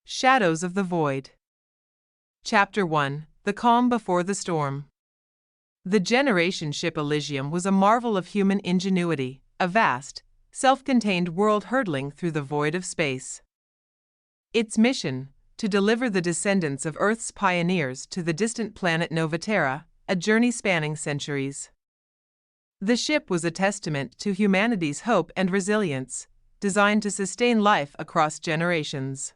Shadows of the Void. Chapter 1: The Calm Before the Storm. The generation ship Elysium was a marvel of human ingenuity, a vast, self-contained world hurtling through the void of space. Its mission: to deliver the descendants of Earth's pioneers to the distant planet Novaterra, a journey spanning centuries. The ship was a testament to humanity's hope and resilience, designed to sustain life across generations.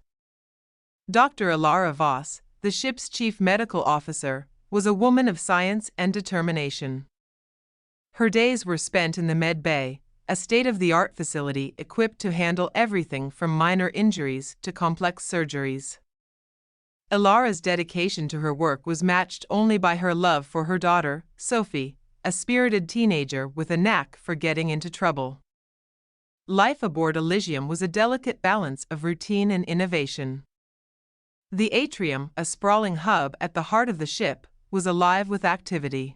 Dr. Elara Voss, the ship's chief medical officer, was a woman of science and determination. Her days were spent in the med bay, a state-of-the-art facility equipped to handle everything from minor injuries to complex surgeries. Elara's dedication to her work was matched only by her love for her daughter, Sophie, a spirited teenager with a knack for getting into trouble. Life aboard Elysium was a delicate balance of routine and innovation. The atrium, a sprawling hub at the heart of the ship, was alive with activity.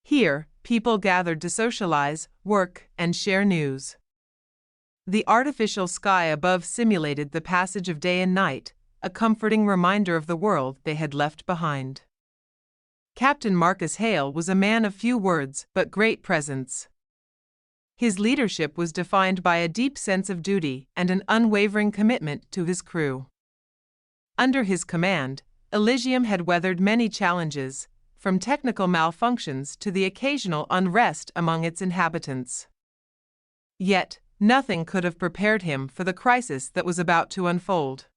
Here, people gathered to socialize, work, and share news. The artificial sky above simulated the passage of day and night, a comforting reminder of the world they had left behind. Captain Marcus Hale was a man of few words but great presence. His leadership was defined by a deep sense of duty and an unwavering commitment to his crew. Under his command, Elysium had weathered many challenges, from technical malfunctions to the occasional unrest among its inhabitants. Yet, nothing could have prepared him for the crisis that was about to unfold.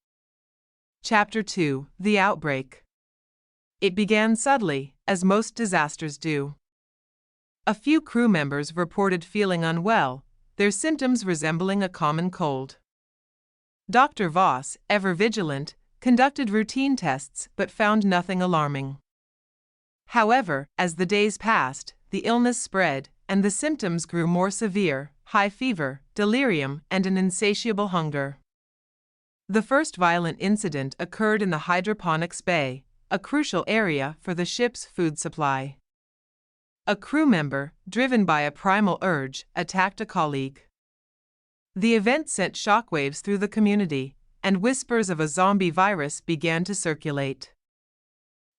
Chapter 2: The Outbreak. It began subtly, as most disasters do. A few crew members reported feeling unwell, their symptoms resembling a common cold. Dr. Voss, ever vigilant, conducted routine tests but found nothing alarming. However, as the days passed, the illness spread, and the symptoms grew more severe: high fever, delirium, and an insatiable hunger. The first violent incident occurred in the hydroponics bay, a crucial area for the ship's food supply. A crew member, driven by a primal urge, attacked a colleague. The event sent shockwaves through the community, and whispers of a zombie virus began to circulate.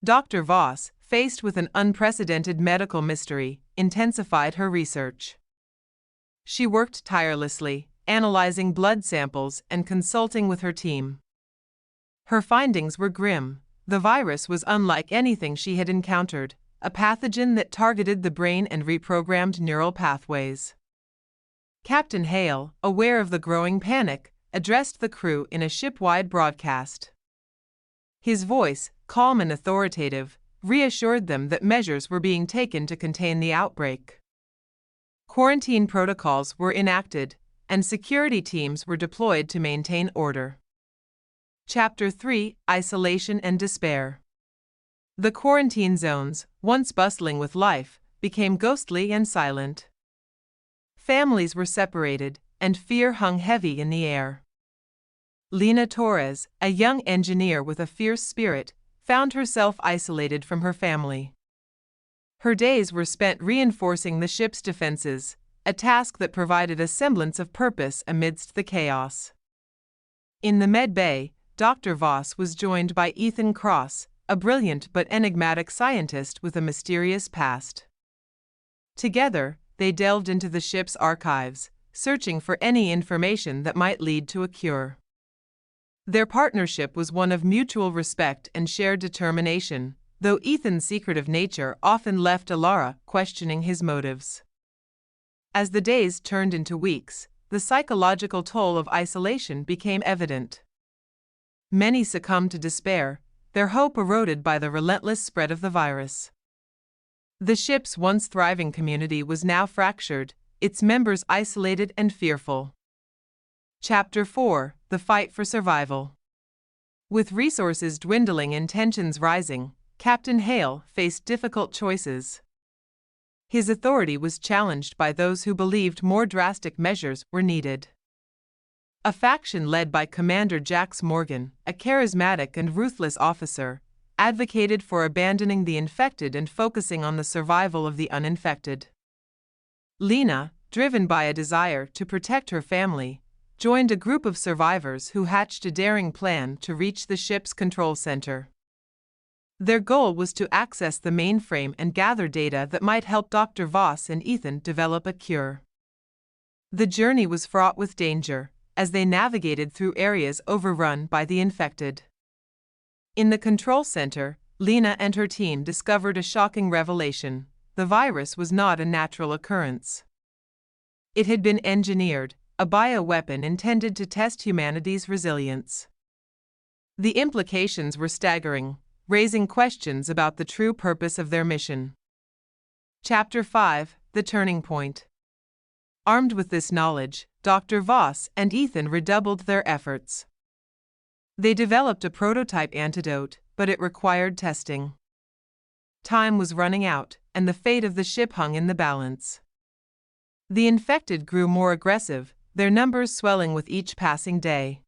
Dr. Voss, faced with an unprecedented medical mystery, intensified her research. She worked tirelessly, analyzing blood samples and consulting with her team. Her findings were grim. The virus was unlike anything she had encountered, a pathogen that targeted the brain and reprogrammed neural pathways. Captain Hale, aware of the growing panic, addressed the crew in a ship-wide broadcast. His voice, calm and authoritative, reassured them that measures were being taken to contain the outbreak. Quarantine protocols were enacted, and security teams were deployed to maintain order. Chapter 3: Isolation and Despair. The quarantine zones, once bustling with life, became ghostly and silent. Families were separated, and fear hung heavy in the air. Lina Torres, a young engineer with a fierce spirit, found herself isolated from her family. Her days were spent reinforcing the ship's defenses, a task that provided a semblance of purpose amidst the chaos. In the med bay, Dr. Voss was joined by Ethan Cross, a brilliant but enigmatic scientist with a mysterious past. Together, they delved into the ship's archives, searching for any information that might lead to a cure. Their partnership was one of mutual respect and shared determination, though Ethan's secretive nature often left Elara questioning his motives. As the days turned into weeks, the psychological toll of isolation became evident. Many succumbed to despair, their hope eroded by the relentless spread of the virus. The ship's once thriving community was now fractured, its members isolated and fearful. Chapter 4: The Fight for Survival. With resources dwindling and tensions rising, Captain Hale faced difficult choices. His authority was challenged by those who believed more drastic measures were needed. A faction led by Commander Jax Morgan, a charismatic and ruthless officer, advocated for abandoning the infected and focusing on the survival of the uninfected. Lina, driven by a desire to protect her family, joined a group of survivors who hatched a daring plan to reach the ship's control center. Their goal was to access the mainframe and gather data that might help Dr. Voss and Ethan develop a cure. The journey was fraught with danger, as they navigated through areas overrun by the infected. In the control center, Lena and her team discovered a shocking revelation: the virus was not a natural occurrence. It had been engineered, a bioweapon intended to test humanity's resilience. The implications were staggering, raising questions about the true purpose of their mission. Chapter 5: The Turning Point. Armed with this knowledge, Dr. Voss and Ethan redoubled their efforts. They developed a prototype antidote, but it required testing. Time was running out, and the fate of the ship hung in the balance. The infected grew more aggressive, their numbers swelling with each passing day.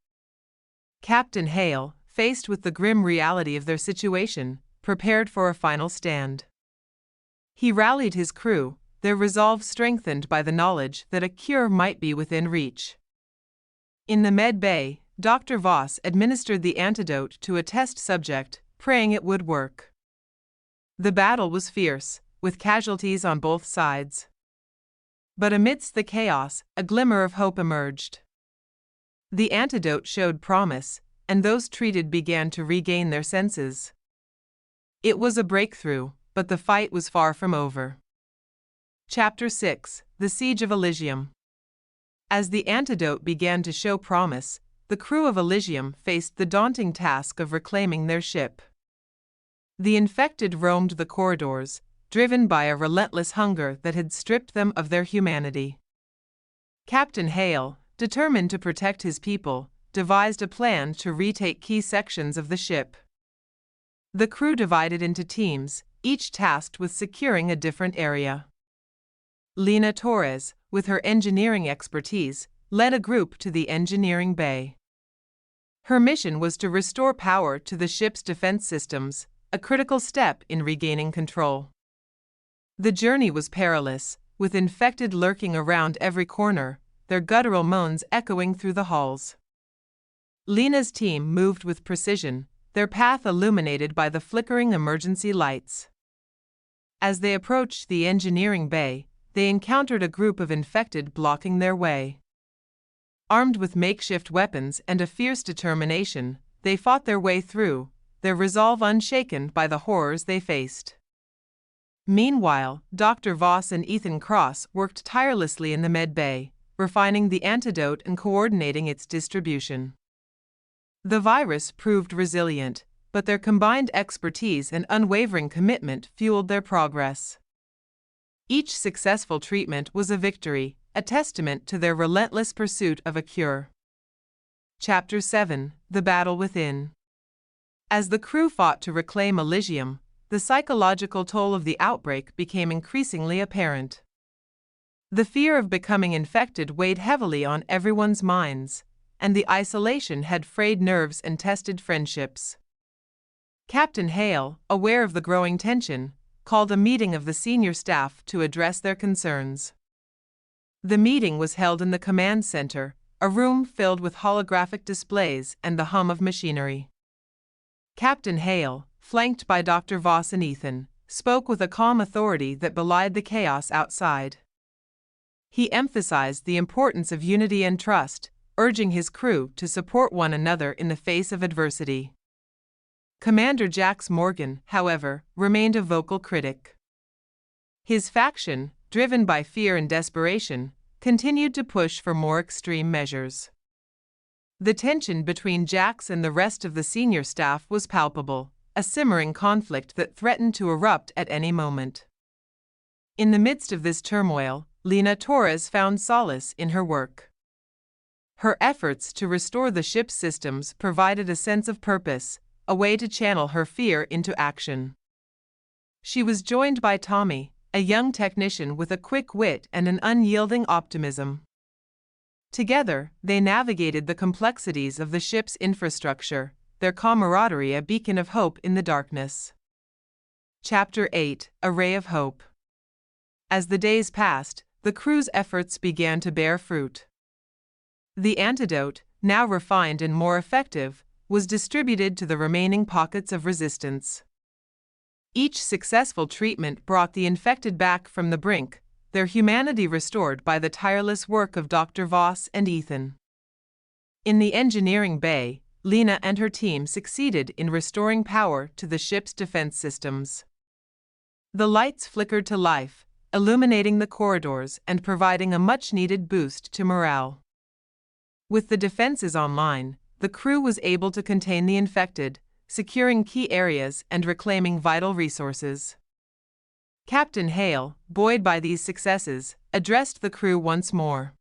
Captain Hale, faced with the grim reality of their situation, prepared for a final stand. He rallied his crew, their resolve strengthened by the knowledge that a cure might be within reach. In the med bay, Dr. Voss administered the antidote to a test subject, praying it would work. The battle was fierce, with casualties on both sides. But amidst the chaos, a glimmer of hope emerged. The antidote showed promise, and those treated began to regain their senses. It was a breakthrough, but the fight was far from over. Chapter 6: The Siege of Elysium. As the antidote began to show promise, the crew of Elysium faced the daunting task of reclaiming their ship. The infected roamed the corridors, driven by a relentless hunger that had stripped them of their humanity. Captain Hale, determined to protect his people, devised a plan to retake key sections of the ship. The crew divided into teams, each tasked with securing a different area. Lena Torres, with her engineering expertise, led a group to the engineering bay. Her mission was to restore power to the ship's defense systems, a critical step in regaining control. The journey was perilous, with infected lurking around every corner, their guttural moans echoing through the halls. Lena's team moved with precision, their path illuminated by the flickering emergency lights. As they approached the engineering bay, they encountered a group of infected blocking their way. Armed with makeshift weapons and a fierce determination, they fought their way through, their resolve unshaken by the horrors they faced. Meanwhile, Dr. Voss and Ethan Cross worked tirelessly in the med bay, refining the antidote and coordinating its distribution. The virus proved resilient, but their combined expertise and unwavering commitment fueled their progress. Each successful treatment was a victory, a testament to their relentless pursuit of a cure. Chapter 7: The Battle Within. As the crew fought to reclaim Elysium, the psychological toll of the outbreak became increasingly apparent. The fear of becoming infected weighed heavily on everyone's minds, and the isolation had frayed nerves and tested friendships. Captain Hale, aware of the growing tension, called a meeting of the senior staff to address their concerns. The meeting was held in the command center, a room filled with holographic displays and the hum of machinery. Captain Hale, flanked by Dr. Voss and Ethan, spoke with a calm authority that belied the chaos outside. He emphasized the importance of unity and trust, urging his crew to support one another in the face of adversity. Commander Jax Morgan, however, remained a vocal critic. His faction, driven by fear and desperation, continued to push for more extreme measures. The tension between Jax and the rest of the senior staff was palpable, a simmering conflict that threatened to erupt at any moment. In the midst of this turmoil, Lena Torres found solace in her work. Her efforts to restore the ship's systems provided a sense of purpose, a way to channel her fear into action. She was joined by Tommy, a young technician with a quick wit and an unyielding optimism. Together, they navigated the complexities of the ship's infrastructure, their camaraderie a beacon of hope in the darkness. Chapter 8: A Ray of Hope. As the days passed, the crew's efforts began to bear fruit. The antidote, now refined and more effective, was distributed to the remaining pockets of resistance. Each successful treatment brought the infected back from the brink, their humanity restored by the tireless work of Dr. Voss and Ethan. In the engineering bay, Lena and her team succeeded in restoring power to the ship's defense systems. The lights flickered to life, illuminating the corridors and providing a much-needed boost to morale. With the defenses online, the crew was able to contain the infected, securing key areas and reclaiming vital resources. Captain Hale, buoyed by these successes, addressed the crew once more.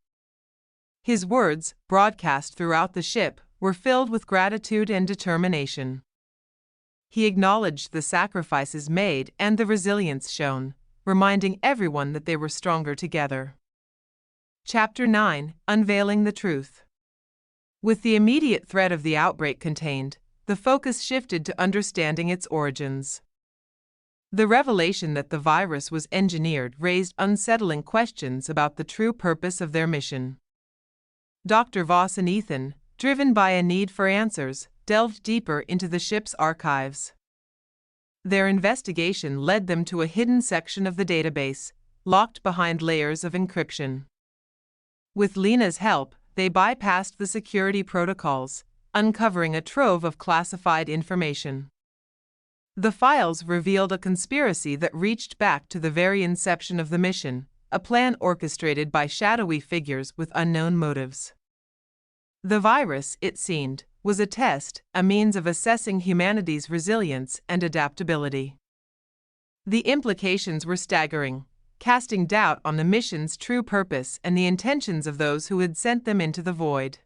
His words, broadcast throughout the ship, were filled with gratitude and determination. He acknowledged the sacrifices made and the resilience shown, reminding everyone that they were stronger together. Chapter 9: Unveiling the Truth. With the immediate threat of the outbreak contained, the focus shifted to understanding its origins. The revelation that the virus was engineered raised unsettling questions about the true purpose of their mission. Dr. Voss and Ethan, driven by a need for answers, delved deeper into the ship's archives. Their investigation led them to a hidden section of the database, locked behind layers of encryption. With Lena's help, they bypassed the security protocols, uncovering a trove of classified information. The files revealed a conspiracy that reached back to the very inception of the mission, a plan orchestrated by shadowy figures with unknown motives. The virus, it seemed, was a test, a means of assessing humanity's resilience and adaptability. The implications were staggering, casting doubt on the mission's true purpose and the intentions of those who had sent them into the void.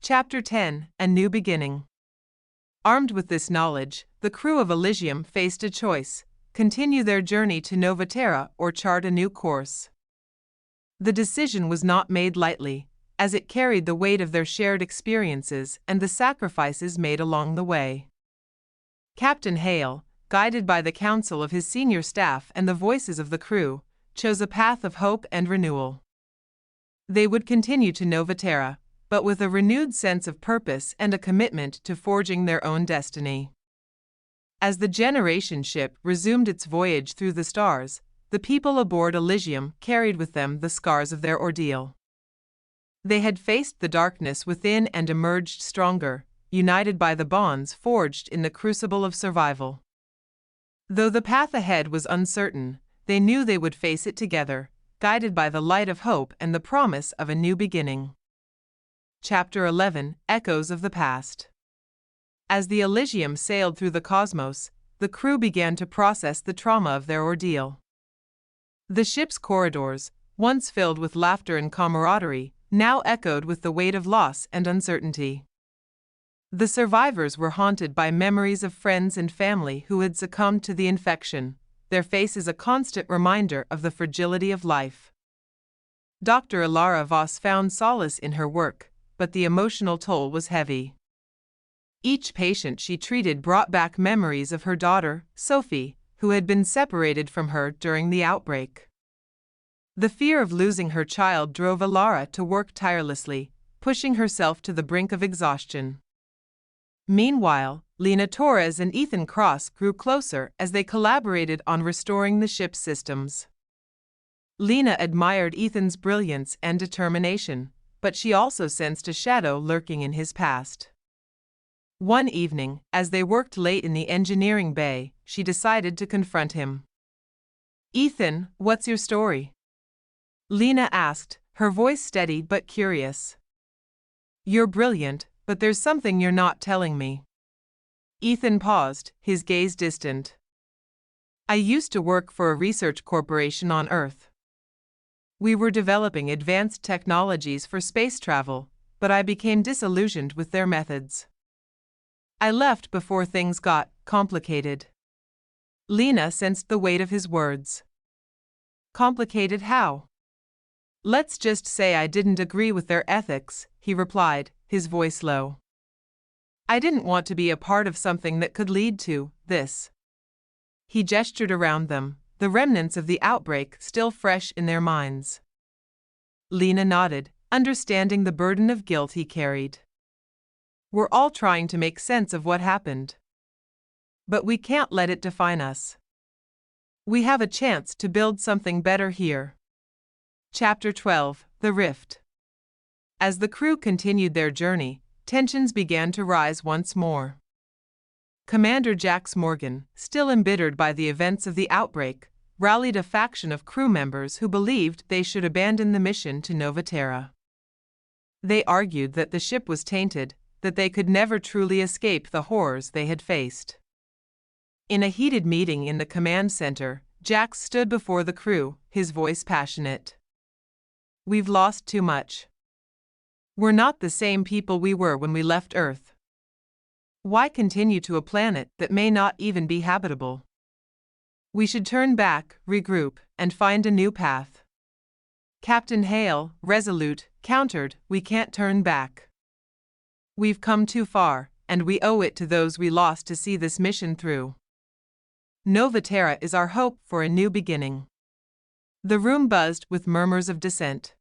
Chapter 10: A New Beginning. Armed with this knowledge, the crew of Elysium faced a choice: continue their journey to Novaterra or chart a new course. The decision was not made lightly, as it carried the weight of their shared experiences and the sacrifices made along the way. Captain Hale, guided by the counsel of his senior staff and the voices of the crew, chose a path of hope and renewal. They would continue to Novaterra, but with a renewed sense of purpose and a commitment to forging their own destiny. As the Generation ship resumed its voyage through the stars, the people aboard Elysium carried with them the scars of their ordeal. They had faced the darkness within and emerged stronger, united by the bonds forged in the crucible of survival. Though the path ahead was uncertain, they knew they would face it together, guided by the light of hope and the promise of a new beginning. Chapter 11: Echoes of the Past. As the Elysium sailed through the cosmos, the crew began to process the trauma of their ordeal. The ship's corridors, once filled with laughter and camaraderie, now echoed with the weight of loss and uncertainty. The survivors were haunted by memories of friends and family who had succumbed to the infection, their faces a constant reminder of the fragility of life. Dr. Elara Voss found solace in her work, but the emotional toll was heavy. Each patient she treated brought back memories of her daughter, Sophie, who had been separated from her during the outbreak. The fear of losing her child drove Elara to work tirelessly, pushing herself to the brink of exhaustion. Meanwhile, Lena Torres and Ethan Cross grew closer as they collaborated on restoring the ship's systems. Lena admired Ethan's brilliance and determination, but she also sensed a shadow lurking in his past. One evening, as they worked late in the engineering bay, she decided to confront him. "Ethan, what's your story?" Lena asked, her voice steady but curious. "You're brilliant, but there's something you're not telling me." Ethan paused, his gaze distant. "I used to work for a research corporation on Earth. We were developing advanced technologies for space travel, but I became disillusioned with their methods. I left before things got complicated." Lena sensed the weight of his words. "Complicated how?" "Let's just say I didn't agree with their ethics," he replied, his voice low. "I didn't want to be a part of something that could lead to this." He gestured around them, the remnants of the outbreak still fresh in their minds. Lena nodded, understanding the burden of guilt he carried. We're all trying to make sense of what happened. But we can't let it define us. We have a chance to build something better here. Chapter 12: The Rift. As the crew continued their journey, tensions began to rise once more. Commander Jax Morgan, still embittered by the events of the Outbreak, rallied a faction of crew members who believed they should abandon the mission to Novaterra. They argued that the ship was tainted, that they could never truly escape the horrors they had faced. In a heated meeting in the command center, Jax stood before the crew, his voice passionate. "We've lost too much. We're not the same people we were when we left Earth. Why continue to a planet that may not even be habitable? We should turn back, regroup, and find a new path." Captain Hale, resolute, countered, "We can't turn back. We've come too far, and we owe it to those we lost to see this mission through. Novaterra is our hope for a new beginning." The room buzzed with murmurs of dissent.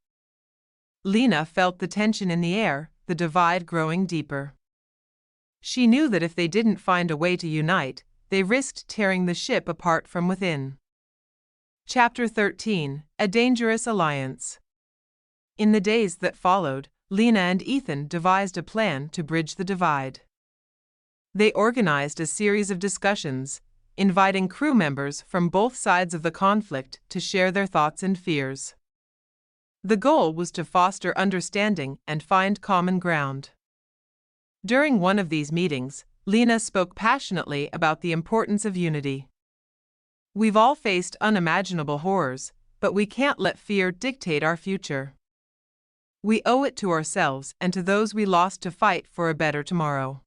Lena felt the tension in the air, the divide growing deeper. She knew that if they didn't find a way to unite, they risked tearing the ship apart from within. Chapter 13: A Dangerous Alliance. In the days that followed, Lena and Ethan devised a plan to bridge the divide. They organized a series of discussions, inviting crew members from both sides of the conflict to share their thoughts and fears. The goal was to foster understanding and find common ground. During one of these meetings, Lena spoke passionately about the importance of unity. "We've all faced unimaginable horrors, but we can't let fear dictate our future. We owe it to ourselves and to those we lost to fight for a better tomorrow."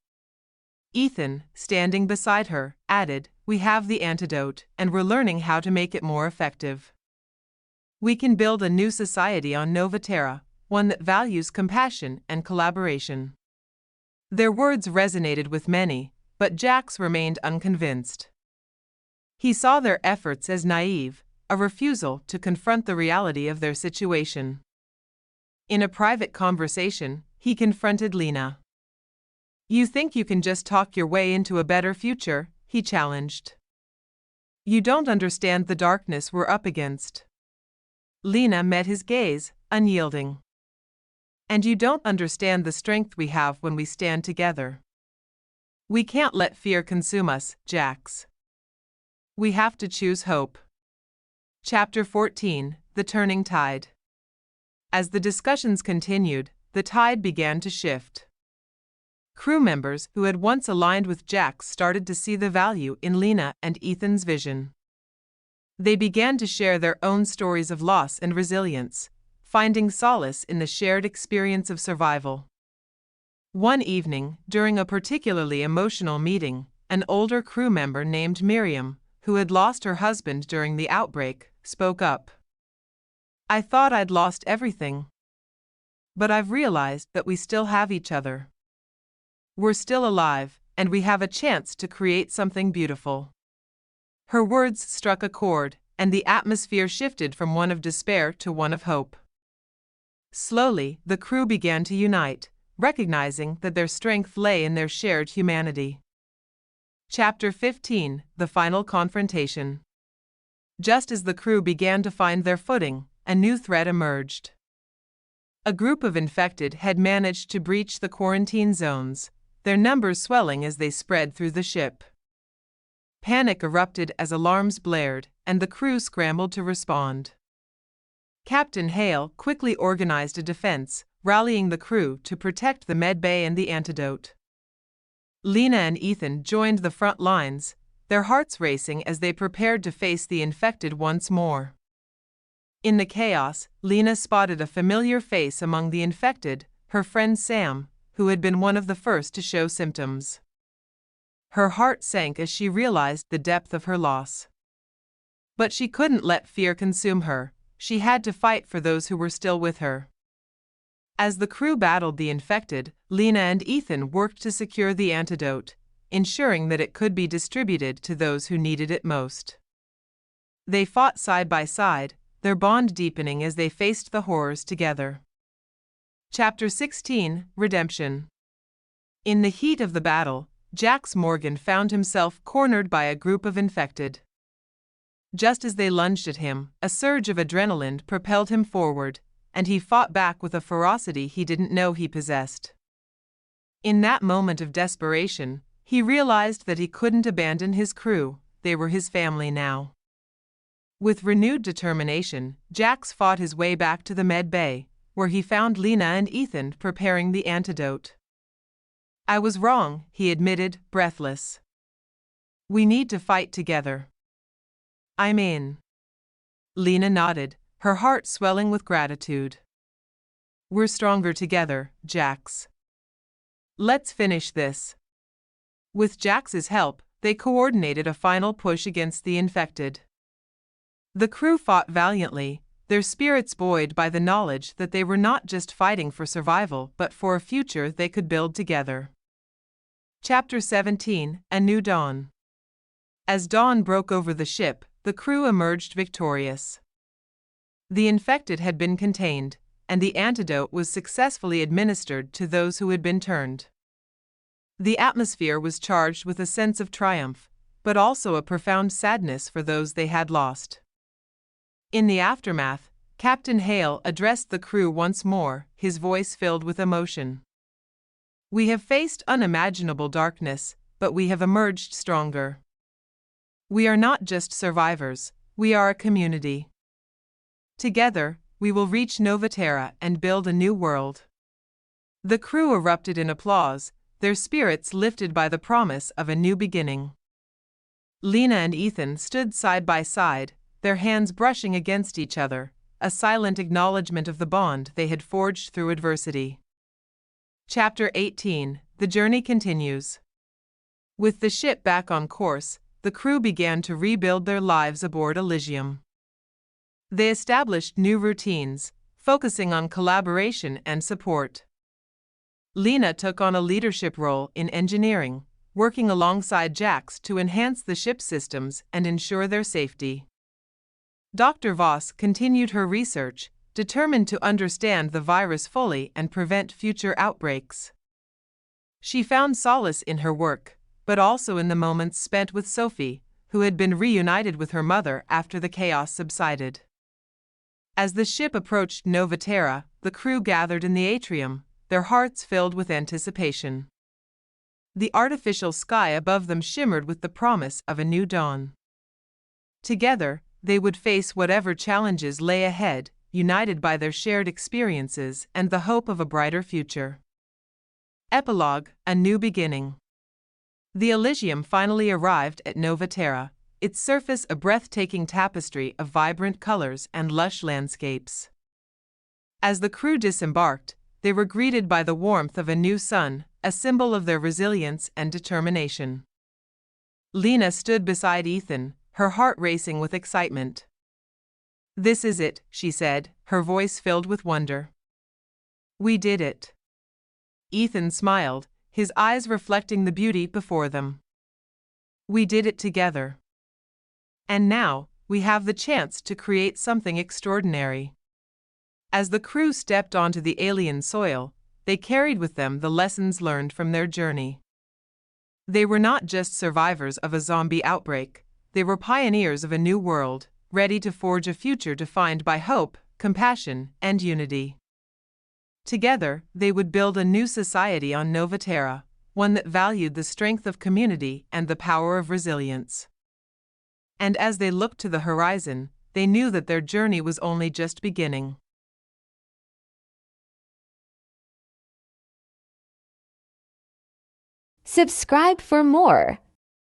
Ethan, standing beside her, added, "We have the antidote, and we're learning how to make it more effective. We can build a new society on Novaterra, one that values compassion and collaboration." Their words resonated with many, but Jax remained unconvinced. He saw their efforts as naive, a refusal to confront the reality of their situation. In a private conversation, he confronted Lena. "You think you can just talk your way into a better future?" he challenged. "You don't understand the darkness we're up against." Lena met his gaze, unyielding. "And you don't understand the strength we have when we stand together. We can't let fear consume us, Jax. We have to choose hope." Chapter 14: The Turning Tide. As the discussions continued, the tide began to shift. Crew members who had once aligned with Jax started to see the value in Lena and Ethan's vision. They began to share their own stories of loss and resilience, finding solace in the shared experience of survival. One evening, during a particularly emotional meeting, an older crew member named Miriam, who had lost her husband during the outbreak, spoke up. "I thought I'd lost everything. But I've realized that we still have each other. We're still alive, and we have a chance to create something beautiful." Her words struck a chord, and the atmosphere shifted from one of despair to one of hope. Slowly, the crew began to unite, recognizing that their strength lay in their shared humanity. Chapter 15: The Final Confrontation. Just as the crew began to find their footing, a new threat emerged. A group of infected had managed to breach the quarantine zones, their numbers swelling as they spread through the ship. Panic erupted as alarms blared, and the crew scrambled to respond. Captain Hale quickly organized a defense, rallying the crew to protect the medbay and the antidote. Lena and Ethan joined the front lines, their hearts racing as they prepared to face the infected once more. In the chaos, Lena spotted a familiar face among the infected, her friend Sam, who had been one of the first to show symptoms. Her heart sank as she realized the depth of her loss. But she couldn't let fear consume her. She had to fight for those who were still with her. As the crew battled the infected, Lena and Ethan worked to secure the antidote, ensuring that it could be distributed to those who needed it most. They fought side by side, their bond deepening as they faced the horrors together. Chapter 16, Redemption. In the heat of the battle, Jax Morgan found himself cornered by a group of infected. Just as they lunged at him, a surge of adrenaline propelled him forward, and he fought back with a ferocity he didn't know he possessed. In that moment of desperation, he realized that he couldn't abandon his crew. They were his family now. With renewed determination, Jax fought his way back to the med bay, where he found Lena and Ethan preparing the antidote. "I was wrong," he admitted, breathless. "We need to fight together." "I'm in." Lena nodded, her heart swelling with gratitude. "We're stronger together, Jax. Let's finish this." With Jax's help, they coordinated a final push against the infected. The crew fought valiantly, their spirits buoyed by the knowledge that they were not just fighting for survival but for a future they could build together. Chapter 17, A New Dawn. As dawn broke over the ship, the crew emerged victorious. The infected had been contained, and the antidote was successfully administered to those who had been turned. The atmosphere was charged with a sense of triumph, but also a profound sadness for those they had lost. In the aftermath, Captain Hale addressed the crew once more, his voice filled with emotion. "We have faced unimaginable darkness, but we have emerged stronger. We are not just survivors, we are a community. Together, we will reach Novaterra and build a new world." The crew erupted in applause, their spirits lifted by the promise of a new beginning. Lena and Ethan stood side by side, their hands brushing against each other, a silent acknowledgement of the bond they had forged through adversity. Chapter 18, The Journey Continues. With the ship back on course, the crew began to rebuild their lives aboard Elysium. They established new routines, focusing on collaboration and support. Lena took on a leadership role in engineering, working alongside Jax to enhance the ship's systems and ensure their safety. Dr. Voss continued her research, determined to understand the virus fully and prevent future outbreaks. She found solace in her work, but also in the moments spent with Sophie, who had been reunited with her mother after the chaos subsided. As the ship approached Novaterra, the crew gathered in the atrium, their hearts filled with anticipation. The artificial sky above them shimmered with the promise of a new dawn. Together, they would face whatever challenges lay ahead, united by their shared experiences and the hope of a brighter future. Epilogue, A New Beginning. The Elysium finally arrived at Novaterra, its surface a breathtaking tapestry of vibrant colors and lush landscapes. As the crew disembarked, they were greeted by the warmth of a new sun, a symbol of their resilience and determination. Lena stood beside Ethan, her heart racing with excitement. "This is it," she said, her voice filled with wonder. "We did it." Ethan smiled, his eyes reflecting the beauty before them. "We did it together. And now, we have the chance to create something extraordinary." As the crew stepped onto the alien soil, they carried with them the lessons learned from their journey. They were not just survivors of a zombie outbreak, they were pioneers of a new world, ready to forge a future defined by hope, compassion, and unity. Together, they would build a new society on Novaterra, one that valued the strength of community and the power of resilience. And as they looked to the horizon, they knew that their journey was only just beginning. Subscribe for more.